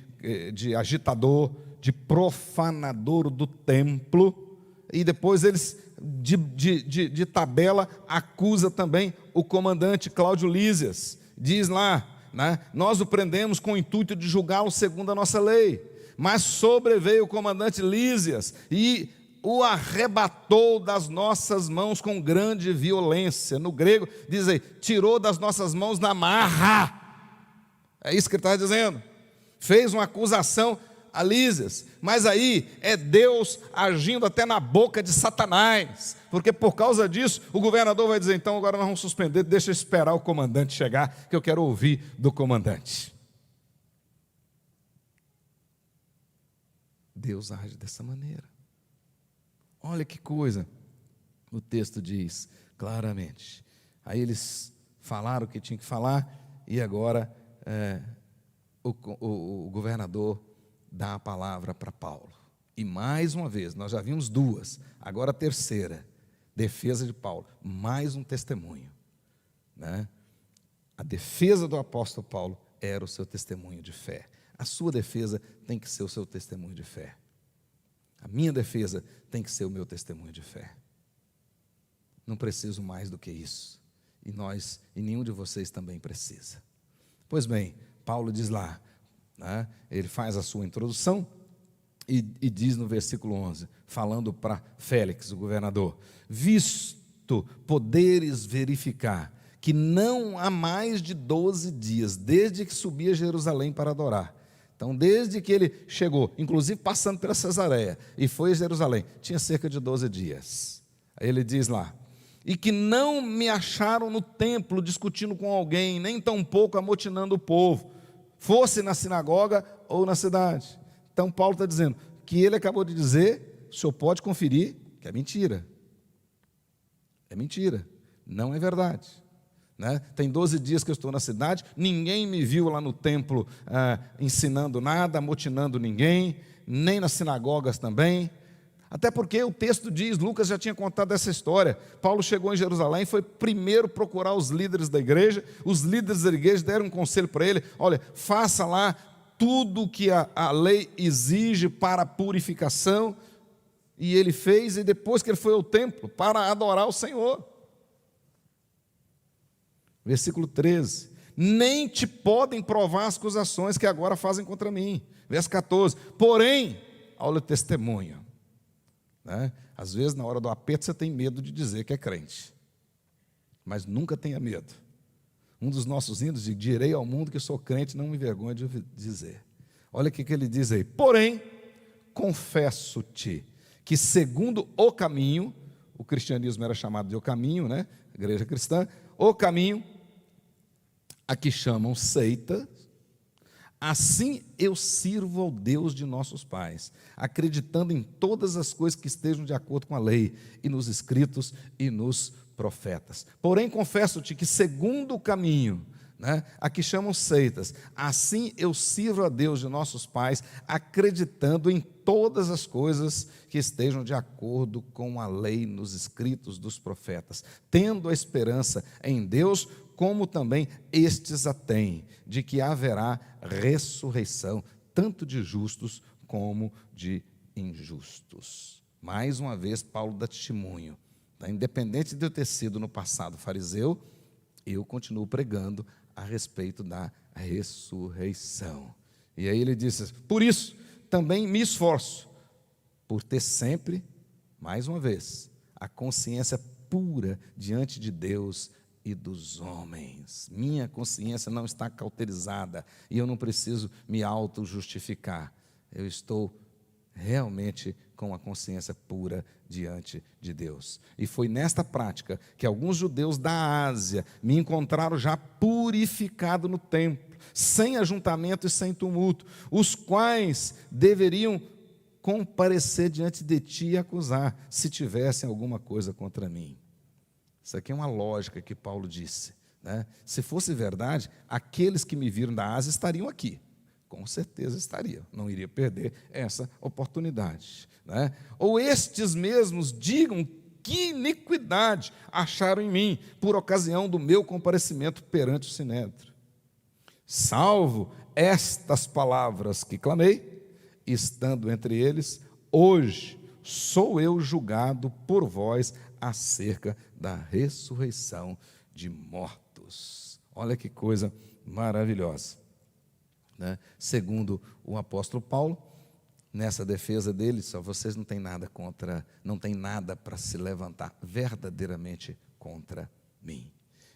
Speaker 1: agitador, de profanador do templo. E depois eles, de tabela, acusa também o comandante Cláudio Lísias. Diz lá, né, nós o prendemos com o intuito de julgá-lo segundo a nossa lei. Mas sobreveio o comandante Lísias e o arrebatou das nossas mãos com grande violência. No grego diz aí, tirou das nossas mãos na marra. É isso que ele está dizendo. Fez uma acusação a Lísias, mas aí é Deus agindo até na boca de Satanás, porque por causa disso o governador vai dizer: então agora nós vamos suspender, deixa eu esperar o comandante chegar, que eu quero ouvir do comandante. Deus age dessa maneira. Olha que coisa, o texto diz claramente. Aí eles falaram o que tinham que falar, e agora o governador dá a palavra para Paulo. E mais uma vez, nós já vimos duas, agora a terceira, defesa de Paulo, mais um testemunho, né? A defesa do apóstolo Paulo era o seu testemunho de fé. A sua defesa tem que ser o seu testemunho de fé. A minha defesa tem que ser o meu testemunho de fé. Não preciso mais do que isso. E nenhum de vocês também precisa. Pois bem, Paulo diz lá: né? Ele faz a sua introdução e diz no versículo 11, falando para Félix, o governador: visto poderes verificar que não há mais de 12 dias, desde que subi a Jerusalém para adorar. Então, desde que ele chegou, inclusive passando pela Cesareia, e foi a Jerusalém, tinha cerca de 12 dias. Aí ele diz lá: e que não me acharam no templo discutindo com alguém, nem tampouco amotinando o povo, fosse na sinagoga ou na cidade. Então Paulo está dizendo que ele acabou de dizer, o senhor pode conferir, que é mentira. É mentira, não é verdade. Né? Tem 12 dias que eu estou na cidade, ninguém me viu lá no templo ensinando nada, amotinando ninguém, nem nas sinagogas também. Até porque o texto diz, Lucas já tinha contado essa história, Paulo chegou em Jerusalém, foi primeiro procurar os líderes da igreja, os líderes da igreja deram um conselho para ele: olha, faça lá tudo o que a lei exige para a purificação, e ele fez, e depois que ele foi ao templo, para adorar o Senhor. Versículo 13, nem te podem provar as acusações que agora fazem contra mim. Verso 14, porém, olha o testemunho. Né? Às vezes, na hora do aperto, você tem medo de dizer que é crente, mas nunca tenha medo. Um dos nossos hinos diz: direi ao mundo que sou crente, não me envergonho de dizer. Olha o que ele diz aí: porém, confesso-te que segundo o caminho, o cristianismo era chamado de o caminho, né? Igreja cristã, o caminho, a que chamam seita, assim eu sirvo ao Deus de nossos pais, acreditando em todas as coisas que estejam de acordo com a lei, e nos escritos e nos profetas. Porém, confesso-te que segundo o caminho, né, a que chamam seitas, assim eu sirvo a Deus de nossos pais, acreditando em todas as coisas que estejam de acordo com a lei, nos escritos dos profetas, tendo a esperança em Deus, como também estes a têm, de que haverá ressurreição, tanto de justos como de injustos. Mais uma vez, Paulo dá testemunho. Independente de eu ter sido no passado fariseu, eu continuo pregando a respeito da ressurreição. E aí ele disse: por isso também me esforço, por ter sempre, mais uma vez, a consciência pura diante de Deus e dos homens. Minha consciência não está cauterizada e eu não preciso me auto-justificar. Eu estou realmente com a consciência pura diante de Deus. E foi nesta prática que alguns judeus da Ásia me encontraram já purificado no templo, sem ajuntamento e sem tumulto, os quais deveriam comparecer diante de ti e acusar, se tivessem alguma coisa contra mim. Isso aqui é uma lógica que Paulo disse, né? Se fosse verdade, aqueles que me viram da Ásia estariam aqui. Com certeza estaria, não iria perder essa oportunidade, né? Ou estes mesmos digam que iniquidade acharam em mim, por ocasião do meu comparecimento perante o Sinédrio. Salvo estas palavras que clamei, estando entre eles, hoje sou eu julgado por vós acerca da ressurreição de mortos. Olha que coisa maravilhosa. Né? Segundo o apóstolo Paulo, nessa defesa dele, só vocês não têm nada contra, não tem nada para se levantar verdadeiramente contra mim.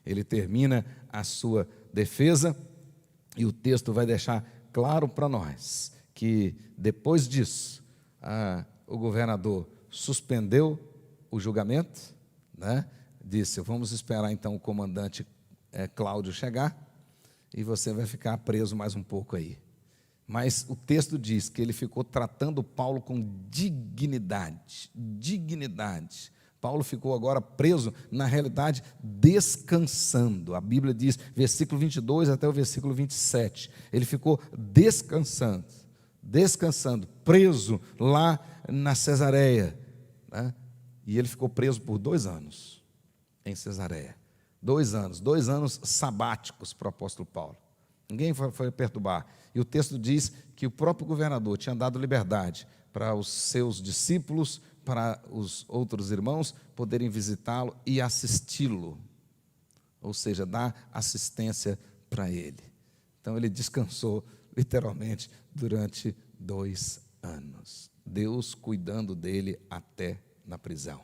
Speaker 1: Ele termina a sua defesa e o texto vai deixar claro para nós que depois disso, o governador suspendeu o julgamento, né? Disse: vamos esperar então o comandante Cláudio chegar, e você vai ficar preso mais um pouco aí. Mas o texto diz que ele ficou tratando Paulo com dignidade. Paulo ficou agora preso, na realidade, descansando. A Bíblia diz, versículo 22 até o versículo 27, ele ficou descansando, preso lá na Cesareia, né? E ele ficou preso por 2 anos em Cesareia. 2 anos sabáticos para o apóstolo Paulo. Ninguém foi perturbar. E o texto diz que o próprio governador tinha dado liberdade para os seus discípulos, para os outros irmãos poderem visitá-lo e assisti-lo. Ou seja, dar assistência para ele. Então ele descansou literalmente, durante 2 anos. Deus cuidando dele até na prisão.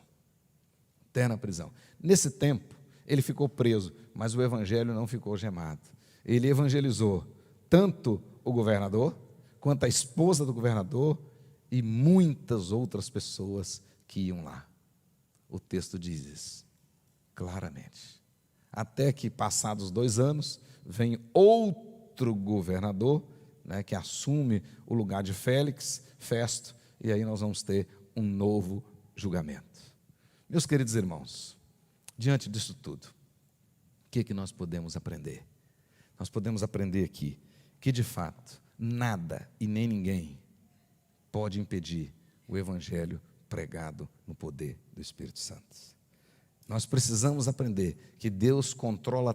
Speaker 1: Até na prisão. Nesse tempo, ele ficou preso, mas o evangelho não ficou gemado. Ele evangelizou tanto o governador, quanto a esposa do governador e muitas outras pessoas que iam lá. O texto diz isso claramente. Até que, passados 2 anos, vem outro governador, né, que assume o lugar de Félix, Festo, e aí nós vamos ter um novo julgamento. Meus queridos irmãos, diante disso tudo, o que nós podemos aprender? Nós podemos aprender aqui que, de fato, nada e nem ninguém pode impedir o evangelho pregado no poder do Espírito Santo. Nós precisamos aprender que Deus controla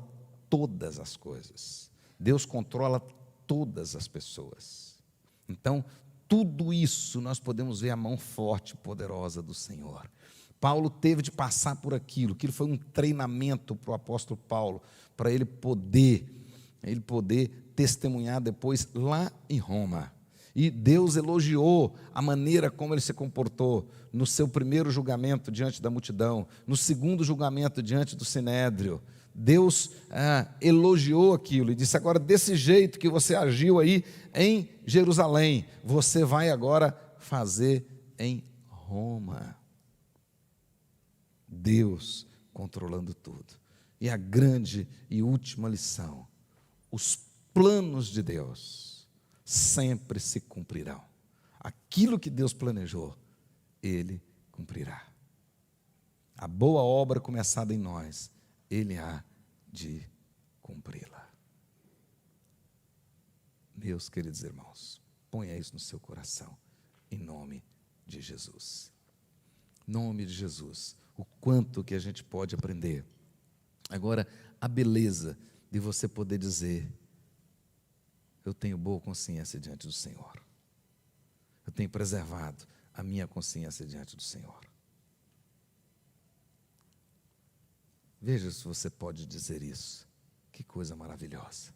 Speaker 1: todas as coisas. Deus controla todas as pessoas. Então, tudo isso nós podemos ver a mão forte e poderosa do Senhor. Paulo teve de passar por aquilo foi um treinamento para o apóstolo Paulo, para ele poder testemunhar depois lá em Roma. E Deus elogiou a maneira como ele se comportou no seu primeiro julgamento diante da multidão, no segundo julgamento diante do Sinédrio. Deus elogiou aquilo e disse: agora, desse jeito que você agiu aí em Jerusalém, você vai agora fazer em Roma. Deus controlando tudo. E a grande e última lição: os planos de Deus sempre se cumprirão. Aquilo que Deus planejou, Ele cumprirá. A boa obra começada em nós, Ele há de cumpri-la. Meus queridos irmãos, ponha isso no seu coração, em nome de Jesus. Em nome de Jesus, o quanto que a gente pode aprender. Agora, a beleza de você poder dizer: eu tenho boa consciência diante do Senhor. Eu tenho preservado a minha consciência diante do Senhor. Veja se você pode dizer isso. Que coisa maravilhosa.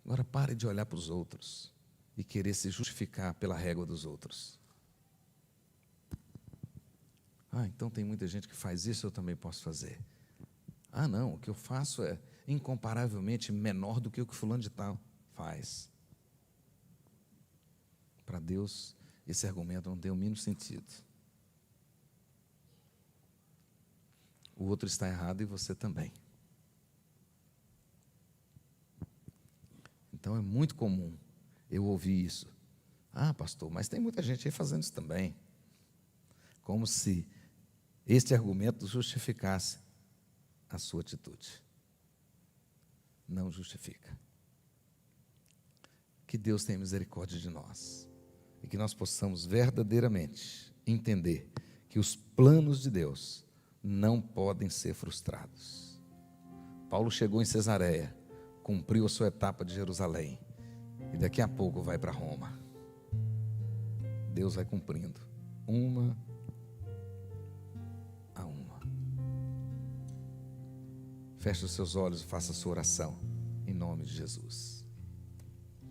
Speaker 1: Agora pare de olhar para os outros e querer se justificar pela régua dos outros. Então tem muita gente que faz isso, eu também posso fazer. Não, o que eu faço é incomparavelmente menor do que o que fulano de tal faz. Para Deus, esse argumento não tem o mínimo sentido. O outro está errado e você também. Então é muito comum eu ouvir isso. Pastor, mas tem muita gente aí fazendo isso também. Como se este argumento justificasse a sua atitude. Não justifica. Que Deus tenha misericórdia de nós e que nós possamos verdadeiramente entender que os planos de Deus não podem ser frustrados. Paulo chegou em Cesareia, cumpriu a sua etapa de Jerusalém e daqui a pouco vai para Roma. Deus vai cumprindo uma a uma. Feche os seus olhos e faça a sua oração em nome de Jesus.